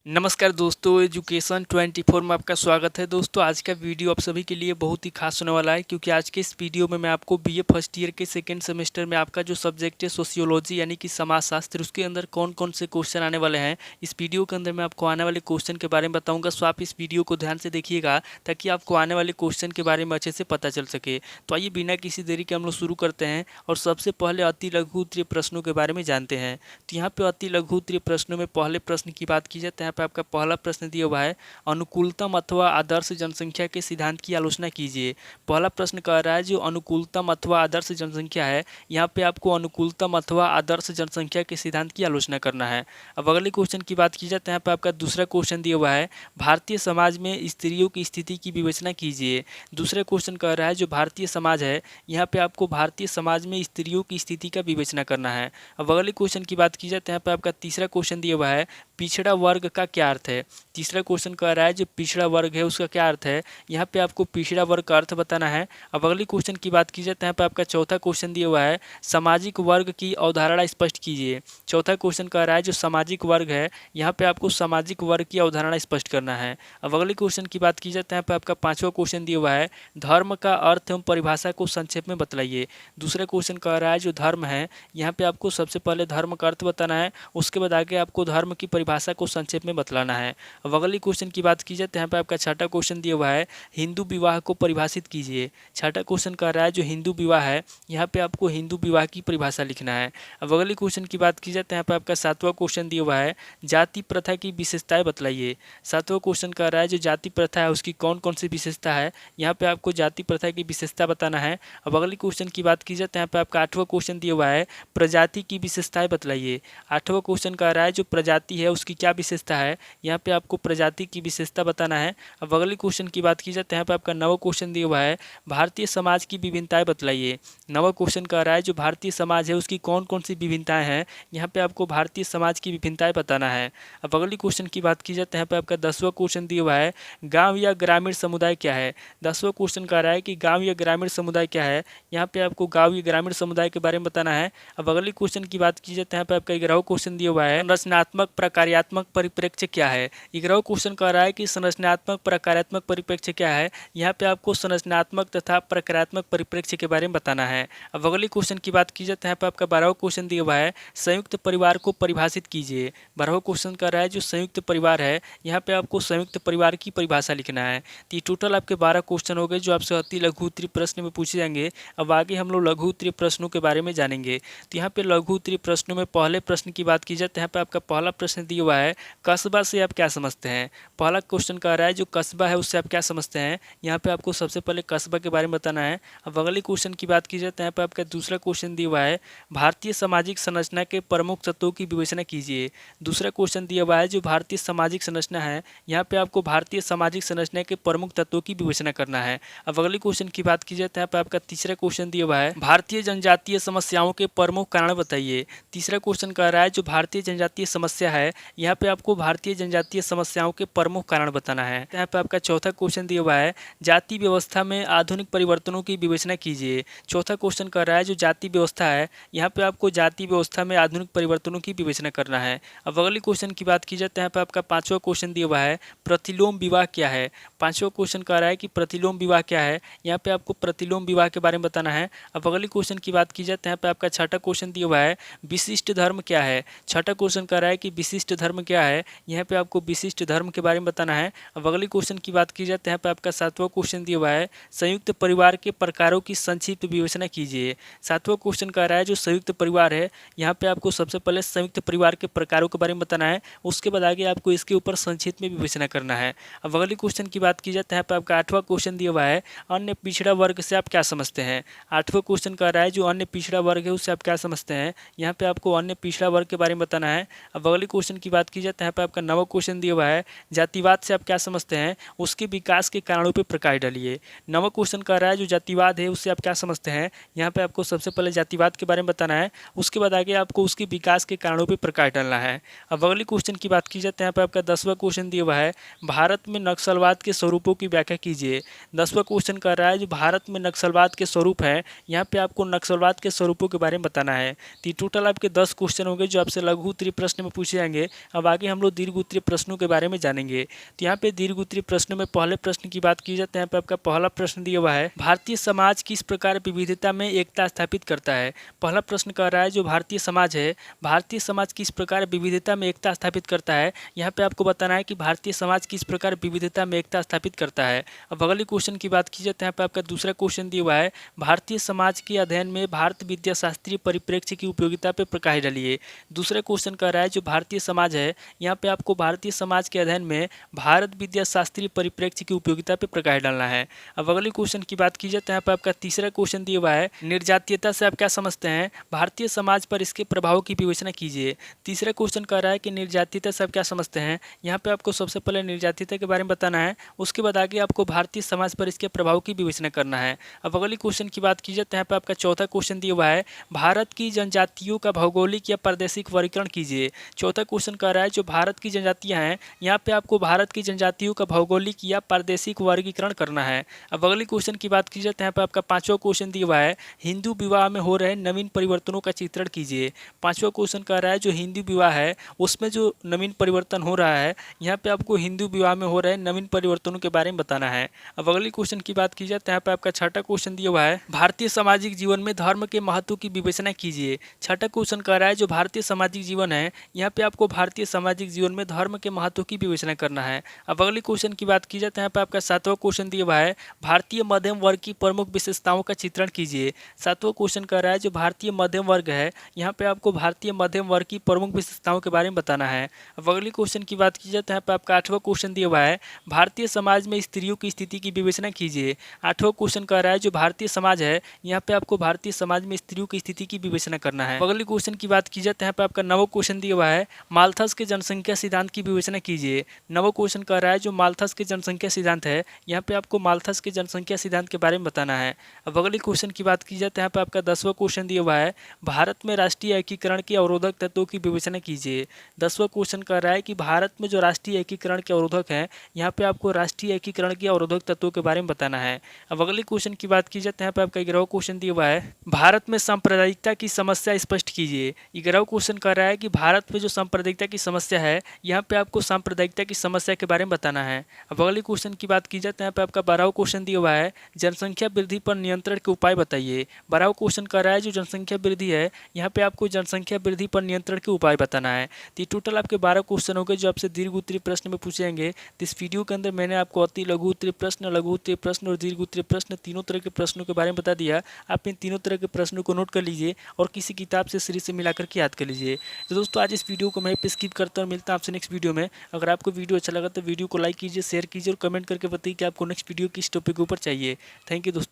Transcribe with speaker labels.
Speaker 1: नमस्कार दोस्तों, एजुकेशन 24 में आपका स्वागत है। दोस्तों, आज का वीडियो आप सभी के लिए बहुत ही खास होने वाला है, क्योंकि आज के इस वीडियो में मैं आपको बीए फर्स्ट ईयर के सेकंड सेमेस्टर में आपका जो सब्जेक्ट है सोशियोलॉजी यानी कि समाजशास्त्र, उसके अंदर कौन कौन से क्वेश्चन आने वाले हैं, इस वीडियो के अंदर मैं आपको आने वाले क्वेश्चन के बारे में बताऊँगा। सो आप इस वीडियो को ध्यान से देखिएगा ताकि आपको आने वाले क्वेश्चन के बारे में अच्छे से पता चल सके। तो आइए बिना किसी देरी के हम लोग शुरू करते हैं और सबसे पहले अति लघु उत्तरीय प्रश्नों के बारे में जानते हैं। तो यहाँ पे अति लघु उत्तरीय प्रश्नों में पहले प्रश्न की बात की जाए तो यहाँ पे आपका पहला प्रश्न दिया हुआ है, अनुकूलतम अथवा आदर्श जनसंख्या के सिद्धांत की आलोचना कीजिए। पहला प्रश्न कह रहा है जो अनुकूलतम अथवा आदर्श जनसंख्या है, यहाँ पे आपको अनुकूलतम अथवा आदर्श जनसंख्या के सिद्धांत की आलोचना करना है। अब अगले क्वेश्चन की बात की जाए तो यहाँ पे आपका दूसरा क्वेश्चन दिया हुआ है, भारतीय समाज में स्त्रियों की स्थिति की विवेचना कीजिए। दूसरा क्वेश्चन कह रहा है जो भारतीय समाज है, यहाँ पे आपको भारतीय समाज में स्त्रियों की स्थिति का विवेचना करना है। अब अगले क्वेश्चन की बात की जाए तो यहाँ पे आपका तीसरा क्वेश्चन दिया हुआ है, पिछड़ा वर्ग का क्या अर्थ है। तीसरा क्वेश्चन कह रहा है जो पिछड़ा वर्ग है उसका क्या अर्थ है, यहाँ पे आपको पिछड़ा वर्ग का अर्थ बताना है। अब अगली क्वेश्चन की बात की जाए तो यहाँ पे आपका चौथा क्वेश्चन दिया हुआ है, सामाजिक वर्ग की अवधारणा स्पष्ट कीजिए। चौथा क्वेश्चन कह रहा है जो सामाजिक वर्ग है, यहाँ पे आपको सामाजिक वर्ग की अवधारणा स्पष्ट करना है। अब अगले क्वेश्चन की बात की जाए तो यहाँ पे आपका पांचवा क्वेश्चन दिया हुआ है, धर्म का अर्थ एवं परिभाषा को संक्षेप में बतलाइए। दूसरा क्वेश्चन कह रहा है जो धर्म है, यहाँ पे आपको सबसे पहले धर्म का अर्थ बताना है, उसके बाद आगे आपको धर्म की परिभाषा को संक्षेप में बतलाना है। अब अगली क्वेश्चन की बात की जाए तो यहाँ पे आपका छठा क्वेश्चन दिया हुआ है, हिंदू विवाह को परिभाषित कीजिए। छठा क्वेश्चन कह रहा है जो हिंदू विवाह है, यहाँ पे आपको हिंदू विवाह की परिभाषा लिखना है। अब अगली क्वेश्चन की बात की जाए तो यहाँ पे आपका सातवां क्वेश्चन दिया हुआ है, जाति प्रथा की विशेषताएं बतलाइए। सातवां क्वेश्चन कह रहा है जो जाति प्रथा है उसकी कौन कौन सी विशेषता है, यहाँ पे आपको जाति प्रथा की विशेषता बताना है। अब अगली क्वेश्चन की बात की जाए तो यहाँ पे आपका आठवां क्वेश्चन दिया हुआ है, प्रजाति की विशेषताएं बतलाइए। आठवां क्वेश्चन कह रहा है जो प्रजाति है उसकी क्या विशेषता है, यहाँ पे आपको प्रजाति की विशेषता बताना है। अब अगली क्वेश्चन की बात की जाए तो यहाँ पे आपका नवा क्वेश्चन दिया हुआ है, भारतीय समाज की विभिन्नताएं बतलाइए। नवा क्वेश्चन कह रहा है जो भारतीय समाज है उसकी कौन कौन सी विभिन्नताएं हैं, यहाँ पे आपको भारतीय समाज की विभिन्नताएं बताना है। अब अगली क्वेश्चन की बात की जाए तो यहाँ पे आपका 10वां क्वेश्चन दिया हुआ है, गाँव या ग्रामीण समुदाय क्या है। 10वां क्वेश्चन कह रहा है कि गाँव या ग्रामीण समुदाय क्या है, यहाँ पे आपको गाँव या ग्रामीण समुदाय के बारे में बताना है। अब अगली क्वेश्चन की बात की जाए तो यहाँ पे आपका 11वां क्वेश्चन दिया हुआ है, रचनात्मक प्रकार्यात्मक परिप्रेक्ष्य क्या है। 11वां क्वेश्चन कह रहा है कि संरचनात्मक प्रकारात्मक परिप्रेक्ष्य क्या है, यहाँ पे आपको संरचनात्मक तथा प्रकारात्मक परिप्रेक्ष्य के बारे में बताना है। अब अगले क्वेश्चन की बात की जाए तो यहाँ पे आपका 12वां क्वेश्चन दिया हुआ है, संयुक्त परिवार को परिभाषित कीजिए। 12वां क्वेश्चन कह रहा है जो संयुक्त परिवार है, यहाँ पे आपको संयुक्त परिवार की परिभाषा लिखना है। तो ये टोटल आपके 12 क्वेश्चन हो गए जो आपसे अति लघु उत्तरीय प्रश्न में पूछे जाएंगे। अब आगे हम लोग लघु उत्तरीय प्रश्नों के बारे में जानेंगे। तो यहाँ पे लघु उत्तरीय प्रश्नों में पहले प्रश्न की बात की जाए तो यहाँ पे आपका पहला प्रश्न दिया हुआ है, कस्बा से आप क्या समझते हैं। पहला क्वेश्चन कह रहा है जो कस्बा है उससे आप क्या समझते हैं, यहाँ पे आपको सबसे पहले कस्बा के बारे में बताना है। अब अगले क्वेश्चन की बात की जाए तो यहाँ पे आपका दूसरा क्वेश्चन दिया हुआ है, भारतीय सामाजिक संरचना के प्रमुख तत्वों की विवेचना कीजिए। दूसरा क्वेश्चन दिया हुआ है जो भारतीय सामाजिक संरचना है, यहाँ पे आपको भारतीय सामाजिक संरचना के प्रमुख तत्वों की विवेचना करना है। अब अगले क्वेश्चन की बात की जाए तो यहाँ पे आपका तीसरा क्वेश्चन दिया हुआ है, भारतीय जनजातीय समस्याओं के प्रमुख कारण बताइए। तीसरा क्वेश्चन कह रहा है जो भारतीय जनजातीय समस्या है, यहाँ पे आपको भारतीय जनजातीय समस्याओं के प्रमुख कारण बताना है। यहाँ पे आपका चौथा क्वेश्चन दिया हुआ है, जाति व्यवस्था में आधुनिक परिवर्तनों की विवेचना कीजिए। चौथा क्वेश्चन कर रहा है जो जाति व्यवस्था है, यहाँ पे आपको जाति व्यवस्था में आधुनिक परिवर्तनों की विवेचना करना है। अब अगले क्वेश्चन की बात की जाए तो यहाँ पे आपका पांचवा क्वेश्चन दिया हुआ है, प्रतिलोम विवाह क्या है। पांचवा क्वेश्चन कह रहा है कि प्रतिलोम विवाह क्या है, यहाँ पे आपको प्रतिलोम विवाह के बारे में बताना है। अब अगले क्वेश्चन की बात की जाए तो यहाँ पे आपका छठा क्वेश्चन दिया हुआ है, विशिष्ट धर्म क्या है। छठा क्वेश्चन कह रहा है कि विशिष्ट धर्म क्या है, यहाँ पे आपको विशिष्ट धर्म के बारे में बताना है। अब अगले क्वेश्चन की बात की जाए तो यहाँ पे आपका सातवां क्वेश्चन दिया हुआ है, संयुक्त परिवार के प्रकारों की संक्षिप्त विवेचना कीजिए। सातवां क्वेश्चन कह रहा है जो संयुक्त परिवार है, यहाँ पे आपको सबसे पहले संयुक्त परिवार के प्रकारों के बारे में बताना है, उसके बाद आगे आपको इसके ऊपर संक्षिप्त में विवेचना करना है। अब अगले क्वेश्चन की बात की जाए तो यहाँ पे आपका आठवां क्वेश्चन दिया हुआ है, अन्य पिछड़ा वर्ग से आप क्या समझते हैं। आठवां क्वेश्चन कह रहा है जो अन्य पिछड़ा वर्ग है उससे आप क्या समझते हैं, यहाँ पे आपको अन्य पिछड़ा वर्ग के बारे में बताना है। अब अगले क्वेश्चन की बात की जाए तो यहाँ पे आपका नवा क्वेश्चन दिया हुआ है, जातिवाद से आप क्या समझते हैं, उसके विकास के कारणों पर प्रकाश डालिए। नवा क्वेश्चन कह रहा है जो जातिवाद है उससे आप क्या समझते हैं, यहाँ पे आपको सबसे पहले जातिवाद के बारे में बताना है, उसके बाद आगे आपको उसके विकास के कारणों पर प्रकाश डालना है। अब अगले क्वेश्चन की बात की जाए तो यहाँ पे आपका 10वां क्वेश्चन दिया हुआ है, भारत में नक्सलवाद के स्वरूपों की व्याख्या कीजिए। 10वां क्वेश्चन कर रहा है जो भारत में नक्सलवाद के स्वरूप है, यहाँ पे आपको नक्सलवाद के स्वरूपों के बारे में बताना है। तो टोटल आपके 10 क्वेश्चन हो गए जो आपसे लघु उत्तरीय प्रश्न में पूछे जाएंगे। अब आगे हम लोग दीर्घ उत्तरीय प्रश्नों के बारे में जानेंगे। तो यहाँ पे दीर्घ उत्तरीय प्रश्नों में पहले प्रश्न की बात की जाए तो यहाँ पे आपका पहला प्रश्न दिया हुआ है, भारतीय समाज किस प्रकार विविधता में एकता स्थापित करता है। पहला प्रश्न कह रहा है जो भारतीय समाज है, भारतीय समाज किस प्रकार विविधता में एकता स्थापित करता है। यहाँ पे आपको बताना है कि भारतीय समाज किस प्रकार विविधता में एकता स्थापित करता है। अब अगले क्वेश्चन की बात की जाए तो यहाँ पे आपका दूसरा क्वेश्चन दिया हुआ है, भारतीय समाज के अध्ययन में भारत विद्या शास्त्रीय परिप्रेक्ष्य की उपयोगिता पर प्रकाश डालिए। दूसरा क्वेश्चन कह रहा है जो भारतीय समाज है, यहाँ पे आपको भारतीय समाज के अध्ययन में भारत विद्या शास्त्रीय परिप्रेक्ष्य की उपयोगिता पर प्रकाश डालना है। अब अगले क्वेश्चन की बात की जाए तो यहाँ पे आपका तीसरा क्वेश्चन दिया हुआ है, निर्जातीयता से आप क्या समझते हैं, भारतीय समाज पर इसके प्रभाव की विवेचना कीजिए। तीसरा क्वेश्चन कह रहा है कि निर्जातीयता से आप क्या समझते हैं। यहाँ पे आपको सबसे पहले निर्जातीयता के बारे में बताना है, उसके बाद आगे आपको भारतीय समाज पर इसके प्रभाव की विवेचना करना है। अब अगले क्वेश्चन की बात की जाए तो यहाँ पे आपका चौथा क्वेश्चन दिया हुआ है, भारत की जनजातियों का भौगोलिक या प्रादेशिक वर्गीकरण कीजिए। चौथा क्वेश्चन कह रहा है जो भारत की जनजातियाँ हैं, यहाँ पे आपको भारत की जनजातियों का भौगोलिक या प्रादेशिक वर्गीकरण करना है। अब अगले क्वेश्चन की बात की जाए तो यहाँ पे आपका पांचवा क्वेश्चन दिया हुआ है, हिंदू विवाह में हो रहे नवीन परिवर्तनों का चित्रण कीजिए। पांचवा क्वेश्चन कह रहा है जो हिंदू विवाह है उसमें जो नवीन परिवर्तन हो रहा है, यहाँ पे आपको हिंदू विवाह में हो रहे नवीन परिवर्तनों के बारे में बताना है। अब अगले क्वेश्चन की बात की जाए तो यहाँ पे आपका छठा क्वेश्चन दिया हुआ है, भारतीय सामाजिक जीवन में धर्म के महत्व की विवेचना कीजिए। छठा क्वेश्चन कह रहा है जो भारतीय सामाजिक जीवन है, यहाँ पे आपको भारतीय सामाजिक जीवन में धर्म के महत्व की विवेचना करना है। अब अगले क्वेश्चन की बात की जाए तो यहाँ पे आपका सातवां क्वेश्चन दिया हुआ है, भारतीय मध्यम वर्ग की प्रमुख विशेषताओं का चित्रण कीजिए। सातवां क्वेश्चन कह रहा है जो भारतीय मध्यम वर्ग है, यहाँ पे आपको भारतीय मध्यम वर्ग की प्रमुख विशेषताओं के बारे में बताना है। अब अगले क्वेश्चन की बात की जाए तो यहाँ पे आपका आठवां क्वेश्चन दिया हुआ है, भारतीय समाज में स्त्रियों की स्थिति की विवेचना कीजिए। आठवां क्वेश्चन कह रहा है जो भारतीय समाज है, यहाँ पे आपको भारतीय समाज में स्त्रियों की स्थिति की विवेचना करना है। अगले क्वेश्चन की बात की जाए तो यहाँ पे आपका नौवां क्वेश्चन दिया हुआ है, माल्थस के जनसंख्या सिद्धांत की विवेचना कीजिए। नौवां क्वेश्चन कह रहा है जो माल्थस के जनसंख्या सिद्धांत है, यहाँ पे आपको माल्थस के जनसंख्या सिद्धांत के बारे में बताना है। अब अगले क्वेश्चन की बात की जाए तो यहाँ पे आपका 10वां क्वेश्चन दिया हुआ है, भारत में राष्ट्रीय एकीकरण के अवरोधक तत्वों की विवेचना कीजिए। 10वां क्वेश्चन कह रहा है कि भारत में जो राष्ट्रीय एकीकरण के अवरोधक हैं, यहाँ पे आपको राष्ट्रीय एकीकरण के अवरोधक तत्वों के बारे में बताना है। अब अगले क्वेश्चन की बात की जाए तो यहाँ पे आपका 11वां क्वेश्चन दिया हुआ है, भारत में सांप्रदायिकता की समस्या स्पष्ट कीजिए। 11वां क्वेश्चन कह रहा है कि भारत में जो सांप्रदायिकता की समस्या है, यहाँ पे आपको सांप्रदायिकता की समस्या के बारे में बताना है। अब अगले क्वेश्चन की बात की जाए तो यहाँ पे आपका 12वां क्वेश्चन दिया हुआ है, जनसंख्या वृद्धि पर नियंत्रण के उपाय बताइए। 12वां क्वेश्चन कह रहा है जो जनसंख्या वृद्धि है, यहाँ पे आपको जनसंख्या वृद्धि पर नियंत्रण के उपाय बताना है। तो टोटल आपके 12 क्वेश्चन हो गए जो आपसे दीर्घ उत्तरीय प्रश्न में पूछे जाएंगे। तो इस वीडियो के अंदर मैंने आपको अति लघु उत्तरीय प्रश्न, लघु उत्तरीय प्रश्न और दीर्घ उत्तरीय प्रश्न तीनों तरह के प्रश्नों के बारे में बता दिया। आप इन तीनों तरह के प्रश्नों को नोट कर लीजिए और किसी किताब से सीरीज से मिलाकर के याद कर लीजिए। तो दोस्तों आज इस वीडियो को मैं स्किप करता हूँ, मिलता हूँ आपसे नेक्स्ट वीडियो में। अगर आपको वीडियो अच्छा लगा तो वीडियो को लाइक कीजिए, शेयर कीजिए और कमेंट करके बताइए कि आपको नेक्स्ट वीडियो किस टॉपिक के ऊपर चाहिए। थैंक यू दोस्तों।